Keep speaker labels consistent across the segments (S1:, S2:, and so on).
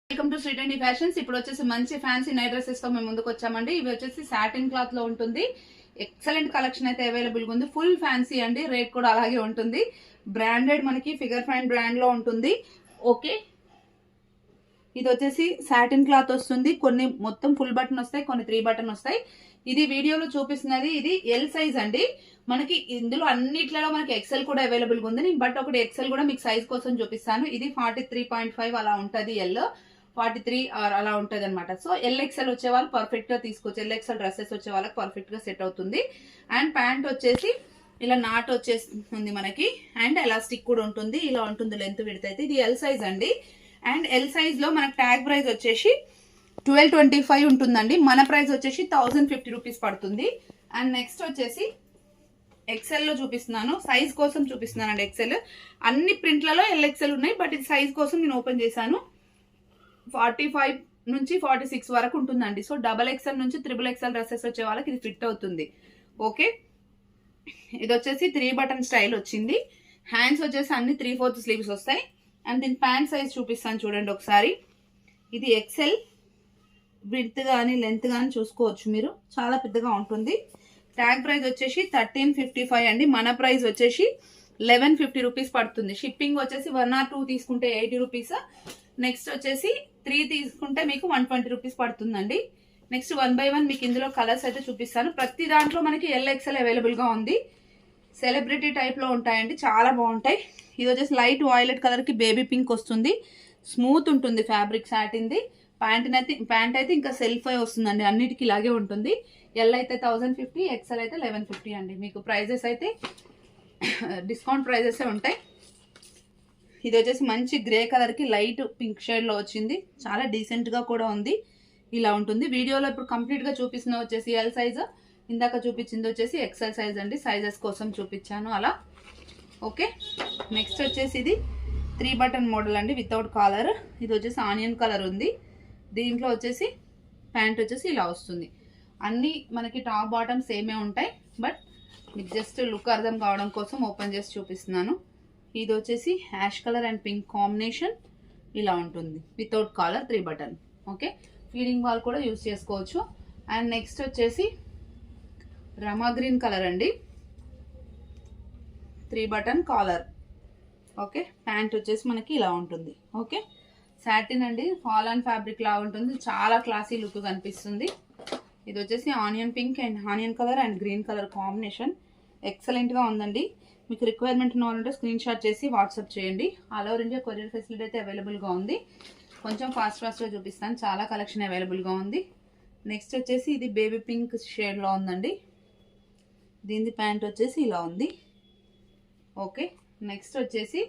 S1: Welcome to శ్రీటెండి fashions. ఇప్పుడు వచ్చేసి మంచి ఫ్యాన్సీ నైట్ డ్రెస్సెస్ తో మేము ముందుకు వచ్చామండి. ఇవి వచ్చేసి సాటిన్ క్లాత్ లో ఉంటుంది. ఎక్సలెంట్ కలెక్షన్ అయితే అవైలబుల్ గా ఉంది. ఫుల్ ఫ్యాన్సీ అండి. రేట్ కూడా అలాగే ఉంటుంది. బ్రాండెడ్ మనకి ఫిగర్ ఫైన్ బ్రాండ్ లో ఉంటుంది. ఓకే, ఇది వచ్చేసి సాటిన్ క్లాత్ వస్తుంది. కొన్ని మొత్తం ఫుల్ బటన్ వస్తాయి, కొన్ని 3 బటన్ వస్తాయి. ఇది వీడియోలో చూపిస్తున్నది ఇది ఎల్ సైజ్ అండి. మనకి ఇందులో అన్నిట్లలో మనకి ఎక్సెల్ కూడా అవైలబుల్ గా ఉంది. బట్ ఒకటి ఎక్సెల్ కూడా మీకు సైజ్ కోసం చూపిస్తాను. ఇది 43.5 అలా ఉంటది. ఎల్ 43 అలా ఉంటది అనమాట. సో ఎల్ ఎక్సెల్ వచ్చే వాళ్ళు పర్ఫెక్ట్ గా తీసుకోవచ్చు. ఎల్ ఎక్సెల్ డ్రెస్సెస్ వచ్చే వాళ్ళకి పర్ఫెక్ట్ గా సెట్ అవుతుంది. అండ్ ప్యాంట్ వచ్చేసి ఇలా నాట్ వచ్చేస్తుంది మనకి. అండ్ ఎలాస్టిక్ కూడా ఉంటుంది. ఇలా ఉంటుంది లెంత్ విడ్త్ అయితే. ఇది ఎల్ సైజ్ అండి. అండ్ ఎల్ సైజ్ లో మనకు ట్యాగ్ ప్రైస్ వచ్చేసి 1225 ఉంటుందండి. మన ప్రైస్ వచ్చేసి 1050 రూపీస్ పడుతుంది. అండ్ నెక్స్ట్ వచ్చేసి ఎక్సెల్ లో చూపిస్తున్నాను. సైజ్ కోసం చూపిస్తున్నాను అండి. ఎక్సెల్ అన్ని ప్రింట్లలో ఎల్ ఎక్సెల్ ఉన్నాయి. బట్ ఇది సైజ్ కోసం నేను ఓపెన్ చేశాను. 45 నుంచి 46 వరకు ఉంటుందండి. సో డబల్ ఎక్సెల్ నుంచి త్రిబుల్ ఎక్సెల్ డ్రెస్సెస్ వచ్చే వాళ్ళకి ఇది ఫిట్ అవుతుంది. ఓకే, ఇది వచ్చేసి 3 బటన్ స్టైల్ వచ్చింది. హ్యాండ్స్ వచ్చేసి అన్ని 3/4 స్లీవ్స్ వస్తాయి. అండ్ దీని ప్యాంట్ సైజ్ చూపిస్తాను చూడండి ఒకసారి. ఇది ఎక్సెల్. విడ్త్ కానీ లెంత్ కానీ చూసుకోవచ్చు మీరు. చాలా పెద్దగా ఉంటుంది. ట్యాగ్ ప్రైస్ వచ్చేసి 1355 అండి. మన ప్రైస్ వచ్చేసి 1150 రూపీస్ పడుతుంది. షిప్పింగ్ వచ్చేసి 1 or 2 తీసుకుంటే 80 రూపీస్. నెక్స్ట్ వచ్చేసి 3 తీసుకుంటే మీకు 120 రూపీస్ పడుతుందండి. నెక్స్ట్ 1 by 1 మీకు ఇందులో కలర్స్ అయితే చూపిస్తాను. ప్రతి దాంట్లో మనకి ఎల్ ఎక్సెల్ అవైలబుల్ గా ఉంది. సెలబ్రిటీ టైప్ లో ఉంటాయండి. చాలా బాగుంటాయి. ఇది వచ్చేసి లైట్ వాయిలెట్ కలర్ కి బేబీ పింక్ వస్తుంది. స్మూత్ ఉంటుంది ఫ్యాబ్రిక్ సాటిన్ది. ప్యాంట్ అయితే ఇంకా సెల్ఫ్ అయి వస్తుందండి. అన్నిటికీ ఇలాగే ఉంటుంది. ఎల్ అయితే 1050, ఎక్సెల్ అయితే 1150 అండి. మీకు ప్రైజెస్ అయితే డిస్కౌంట్ ప్రైజెస్ ఉంటాయి. ఇది వచ్చేసి మంచి గ్రే కలర్ కి లైట్ పింక్ షేడ్ లో వచ్చింది. చాలా డీసెంట్ గా కూడా ఉంది. ఇలా ఉంటుంది. వీడియోలో ఇప్పుడు కంప్లీట్ గా చూపిస్తున్న వచ్చేసి ఎల్ సైజ్. ఇందాక చూపించింది వచ్చేసి ఎక్సెల్ సైజ్ అండి. సైజెస్ కోసం చూపించాను అలా. ఓకే, నెక్స్ట్ వచ్చేసి ఇది 3 బటన్ మోడల్ అండి వితౌట్ కాలర్. ఇది వచ్చేసి ఆనియన్ కలర్ ఉంది. దీంట్లో వచ్చేసి ప్యాంట్ వచ్చేసి ఇలా వస్తుంది. అన్నీ మనకి టాప్ బాటమ్ సేమే ఉంటాయి. బట్ మీకు జస్ట్ లుక్ అర్థం కావడం కోసం ఓపెన్ చేసి చూపిస్తున్నాను. ఇది వచ్చేసి ash colour and pink combination. ఇలా ఉంటుంది without collar 3 button. Okay, feeding వాల్ కూడా యూస్ చేసుకోవచ్చు. అండ్ నెక్స్ట్ వచ్చేసి రమా గ్రీన్ కలర్ అండి. 3 బటన్ కాలర్. ఓకే, ప్యాంట్ వచ్చేసి మనకి ఇలా ఉంటుంది. ఓకే, సాటిన్ అండి. ఫాల్ అండ్ ఫ్యాబ్రిక్ లా ఉంటుంది. చాలా క్లాసీ లుక్ కనిపిస్తుంది. ఇది వచ్చేసి onion pink and onion colour and green colour combination. Excellent గా ఉందండి. మీకు రిక్వైర్మెంట్ ఉన్న వాళ్ళంటే స్క్రీన్ షాట్ చేసి వాట్సాప్ చేయండి. All over India courier facility అయితే అవైలబుల్ గా ఉంది. కొంచెం ఫాస్ట్ గా చూపిస్తాను. చాలా కలెక్షన్ అవైలబుల్ గా ఉంది. నెక్స్ట్ వచ్చేసి ఇది బేబీ పింక్ షేడ్ లో ఉందండి. దీని ప్యాంట్ వచ్చేసి ఇలా ఉంది. ఓకే, నెక్స్ట్ వచ్చేసి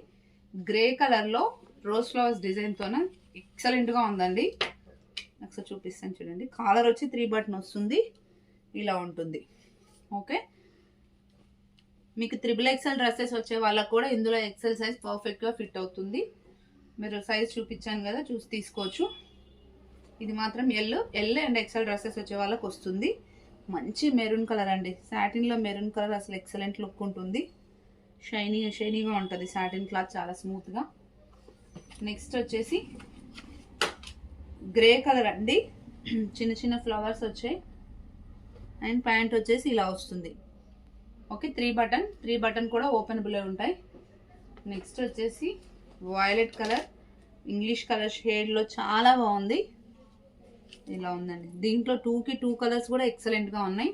S1: గ్రే కలర్ లో రోజ్ ఫ్లవర్స్ డిజైన్ తోన ఎక్సలెంట్ గా ఉందండి. ఒకసారి చూపిస్తాను చూడండి. కాలర్ వచ్చి 3 బటన్ వస్తుంది. ఇలా ఉంటుంది. ఓకే, మీకు త్రిబుల్ ఎక్సెల్ డ్రెస్సెస్ వచ్చే వాళ్ళకు కూడా ఇందులో ఎక్సెల్ సైజ్ పర్ఫెక్ట్ గా ఫిట్ అవుతుంది. మీరు సైజ్ చూపించాను కదా, చూసి తీసుకోవచ్చు. ఇది మాత్రం ఎల్ అండ్ ఎక్సెల్ డ్రెస్సెస్ వచ్చే వాళ్ళకి వస్తుంది. మంచి మెరూన్ కలర్ అండి. సాటిన్ లో మెరూన్ కలర్ అసలు ఎక్సలెంట్ లుక్ ఉంటుంది. షైనీగా ఉంటుంది. సాటిన్ క్లాత్ చాలా స్మూత్ గా. నెక్స్ట్ వచ్చేసి గ్రే కలర్ అండి. చిన్న చిన్న ఫ్లవర్స్ వచ్చాయి. అండ్ ప్యాంట్ వచ్చేసి ఇలా వస్తుంది. ఓకే, 3 బటన్ కూడా ఓపెనబుల్ ఉంటాయి. నెక్స్ట్ వచ్చేసి violet colour, English colour shade లో చాలా బాగుంది. ఇలా ఉందండి. దీంట్లో 2కి 2 కలర్స్ కూడా ఎక్సలెంట్ గా ఉన్నాయి.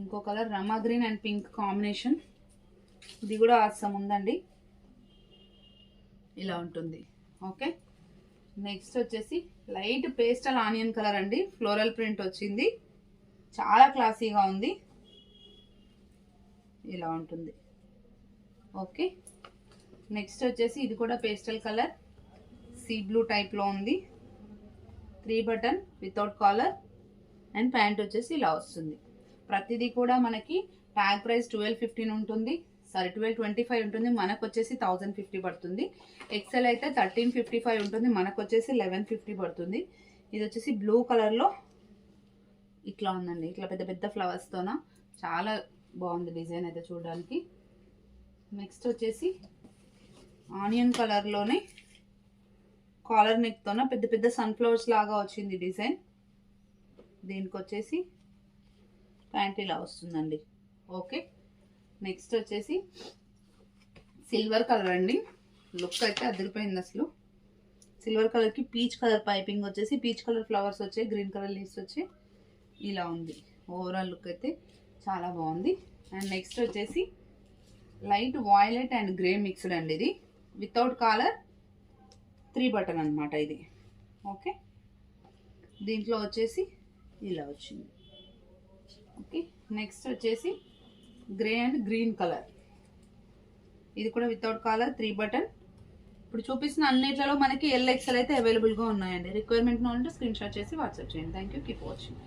S1: ఇంకో colour Rama green and pink combination. ఇది కూడా ఆసమ్ ఉందండి. ఇలా ఉంటుంది. ఓకే, నెక్స్ట్ వచ్చేసి లైట్ పేస్టల్ ఆనియన్ కలర్ అండి. ఫ్లోరల్ ప్రింట్ వచ్చింది. చాలా క్లాసీగా ఉంది. ఇలా ఉంటుంది. ఓకే, నెక్స్ట్ వచ్చేసి ఇది కూడా pastel colour sea blue type లో ఉంది. 3 button without collar and pant వచ్చేసి ఇలా వస్తుంది. ప్రతిదీ కూడా మనకి ట్యాగ్ ప్రైస్ 1215 ఉంటుంది. 1225 ఉంటుంది. మనకు వచ్చేసి 1050 పడుతుంది. ఎక్సెల్ అయితే 1355 ఉంటుంది. మనకు వచ్చేసి 1150 పడుతుంది. ఇది వచ్చేసి బ్లూ కలర్ లో ఇట్లా ఉందండి. ఇట్లా పెద్ద పెద్ద ఫ్లవర్స్ తోన చాలా బాగుంది డిజైన్ అయితే చూడడానికి. నెక్స్ట్ వచ్చేసి ఆనియన్ కలర్ లోనే కాలర్ నెక్ తోన పెద్ద పెద్ద సన్ఫ్లవర్స్ లాగా వచ్చింది డిజైన్. దీనికి వచ్చేసి ప్యాంట్ ఇలా వస్తుందండి. ఓకే, నెక్స్ట్ వచ్చేసి సిల్వర్ కలర్ అండి. లుక్ అయితే అదిరిపోయింది అసలు. సిల్వర్ కలర్కి పీచ్ కలర్ పైపింగ్ వచ్చేసి పీచ్ కలర్ ఫ్లవర్స్ వచ్చాయి, గ్రీన్ కలర్ లీవ్స్ వచ్చి ఇలా ఉంది. ఓవరాల్ లుక్ అయితే చాలా బాగుంది. అండ్ నెక్స్ట్ వచ్చేసి light violet and grey mixed అండి. ఇది వితౌట్ కాలర్ 3 బటన్ అనమాట ఇది. ఓకే, దీంట్లో వచ్చేసి ఇలా వచ్చింది. ఓకే, నెక్స్ట్ వచ్చేసి గ్రే అండ్ గ్రీన్ కలర్. ఇది కూడా వితౌట్ కాలర్ 3 బటన్. ఇప్పుడు చూపిస్తున్న అన్నిట్లలో మనకి LXL అయితే అవైలబుల్గా ఉన్నాయండి. రిక్వైర్మెంట్ ఉంటే స్క్రీన్ షాట్ చేసి వాట్సాప్ చేయండి. Thank you, keep watching.